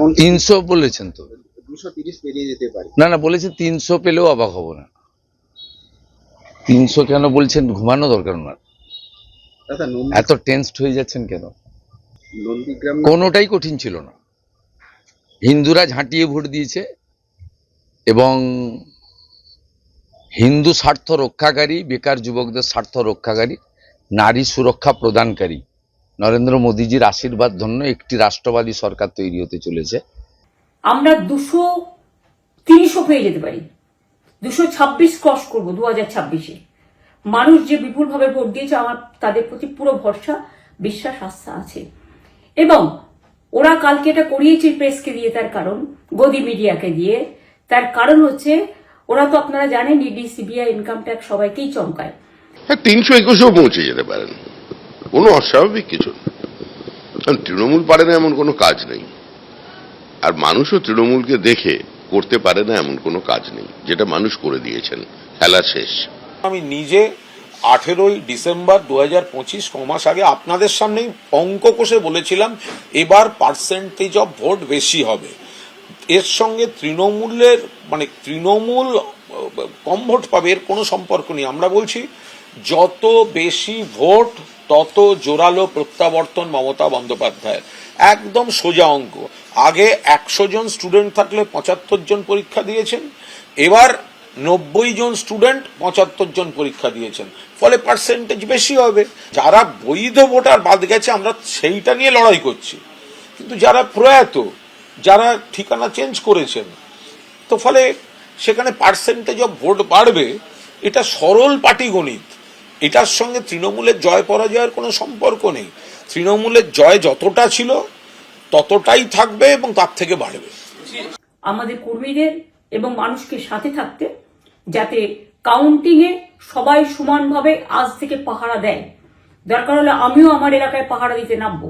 এমন 300 বলেছেন তো, 230 পেরিয়ে যেতে পারে। না না বলেছে 300 পেলেও অবাক হব না। 300 কেন বলছেন? ঘুমানো দরকার না, দাদা এত টেন্সড হয়ে যাচ্ছেন কেন? নন্দীগ্রাম কোনোটাই কঠিন ছিল না। হিন্দুরা ঝাঁটিয়ে ভোট দিয়েছে এবং হিন্দু স্বার্থ রক্ষাকারী, বেকার যুবকদের স্বার্থ রক্ষাকারী, নারী সুরক্ষা প্রদানকারী নরেন্দ্র মোদীজির আশীর্বাদ ধন্য একটি রাষ্ট্রবাদী সরকার তৈরি হতে চলেছে। আমরা 200-300 পেয়ে যেতে পারি, 226 ক্রস করবো 2026-এ। মানুষ যে বিপুলভাবে ভোট দিয়েছে, আমার তাদের প্রতি পুরো ভরসা, বিশ্বাস, আস্থা আছে। এবং ওরা কালকে এটা করিয়েছে প্রেসকে দিয়ে, তার কারণ গদি মিডিয়াকে দিয়ে। তার কারণ হচ্ছে ওরা তো আপনারা জানেন ইডি, সিবিআই, ইনকাম ট্যাক্স সবাইকেই চমকায়। 321-ও পৌঁছে যেতে পারেন, কোনো অস্বাভাবিক কিছু না। কারণ তৃণমূল পারে না এমন কোনো কাজ নেই, আর মানুষও তৃণমূলকে দেখে করতে পারে না এমন কোনো কাজ নেই, যেটা মানুষ করে দিয়েছেন। খেলা শেষ। আমি নিজে 18ই ডিসেম্বর 2025 কমাস আগে আপনাদের সামনেই অঙ্ক কষে বলেছিলাম এবার পার্সেন্টেজ অফ ভোট বেশি হবে। এর সঙ্গে তৃণমূলের তৃণমূল কম ভোট পাবে এর কোনো সম্পর্ক নেই। আমরা বলছি যত বেশি ভোট তত জোরালো প্রত্যাবর্তন মমতা বন্দ্যোপাধ্যায়ের। একদম সোজা অঙ্ক। আগে 100 জন স্টুডেন্ট থাকলে 75 জন পরীক্ষা দিয়েছেন, এবার 90 জন স্টুডেন্ট 75 জন পরীক্ষা দিয়েছেন, ফলে পার্সেন্টেজ বেশি হবে। যারা বৈধ ভোটার বাদ গেছে আমরা সেইটা নিয়ে লড়াই করছি, কিন্তু যারা প্রয়াত, যারা ঠিকানা চেঞ্জ করেছেন, তো ফলে সেখানে পার্সেন্টেজ অফ ভোট বাড়বে। এটা সরল পাটিগণিত, এটার সঙ্গে তৃণমূলের জয় পরাজয়ের কোনো সম্পর্ক নেই। তৃণমূলের জয় যতটা ছিল ততটাই থাকবে এবং তার থেকে বাড়বে। আমাদের কর্মীদের এবং মানুষকে সাথে থাকতে, যাতে কাউন্টিং এ সবাই সমানভাবে আজ থেকে পাহারা দেয়। দরকার হলে আমিও আমার এলাকায় পাহারা দিতে নামবো,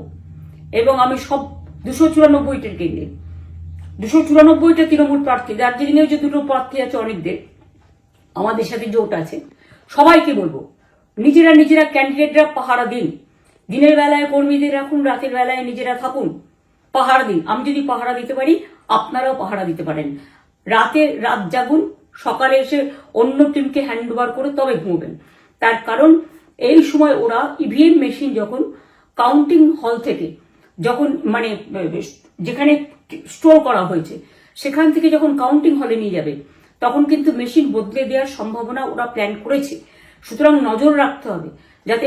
এবং আমি সব 294টা কেন্দ্রে, 294টা তৃণমূল প্রার্থী, দার্জিলিং এ যে 2টো প্রার্থী আছে অনেকদের, আমাদের সাথে জোট আছে, সবাইকে বলবো নিজেরা ক্যান্ডিডেটরা পাহারা দিন। দিনের বেলায় কর্মীদের রাখুন, রাতের বেলায় নিজেরা থাকুন, পাহারা দিন। আমি যদি পাহারা দিতে পারি, আপনারাও পাহারা দিতে পারেন। রাত জাগুন, সকালে এসে অন্য টিমকে হ্যান্ড ওভার করে তবে ঘুমবেন। তার কারণ এই সময় ওরা ইভিএম মেশিন যখন কাউন্টিং হল থেকে, যখন যেখানে স্টোর করা হয়েছে সেখান থেকে যখন কাউন্টিং হলে নিয়ে যাবে, তখন কিন্তু মেশিন বদলে দেওয়ার সম্ভাবনা ওরা প্ল্যান করেছে। সুতরাং নজর রাখতে হবে যাতে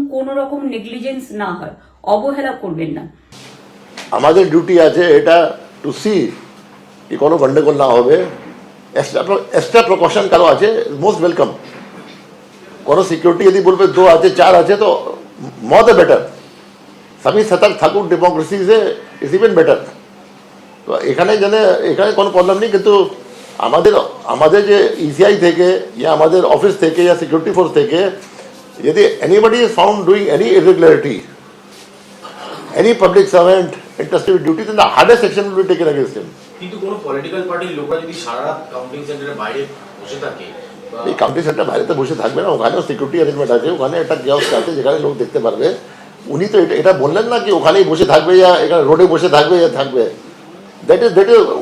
কোনো রকম নেগলিজেন্স না হয়, অবহেলা করবেন না। আমাদের ডিউটি আছে এটা টু সি কি কোনো গন্ডগোল না হবে। এক্সট্রা প্রিকশন কারো আছে, মোস্ট ওয়েলকাম। কোনো সিকিউরিটি যদি বলবে 2 আছে 4 আছে তো মোর দ্য বেটার। সবই সতর্ক থাকুন, ডেমোক্রেসি ইজ ইভেন বেটার। তো এখানে কোনো প্রবলেম নেই, কিন্তু আমাদের যে ইসিআই থেকে या আমাদের অফিস থেকে या সিকিউরিটি ফোর্স থেকে যদি anybody is found doing any irregularity, any public servant interested with duty, then the hardest action will be taken against him. কিন্তু কোন পলিটিক্যাল পার্টির লোকরা যদি সারা রাত কাউন্টিং সেন্টারের বাইরে বসে থাকে, এই কাউন্টিং সেন্টার বাইরে তো বসে থাকবে না, ওখানেও সিকিউরিটি অ্যারেঞ্জমেন্ট আছে, ওখানে একটা কিয়স্ক আছে যেখানে লোক দেখতে পারবে। উনি তো এটা বললেন না কি ওখানেই বসে থাকবে या এখানে রোডে বসে থাকবে या থাকবে। দ্যাট ইজ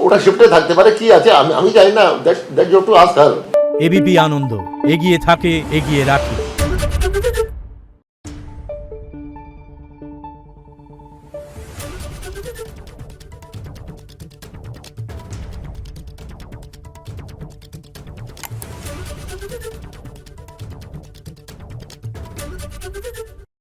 ওটা শিফটে থাকতে পারে, কি আছে আমি জানি না। That you have to ask her. ABP Ananda, এগিয়ে থাকে, এগিয়ে রাখে। Thank you.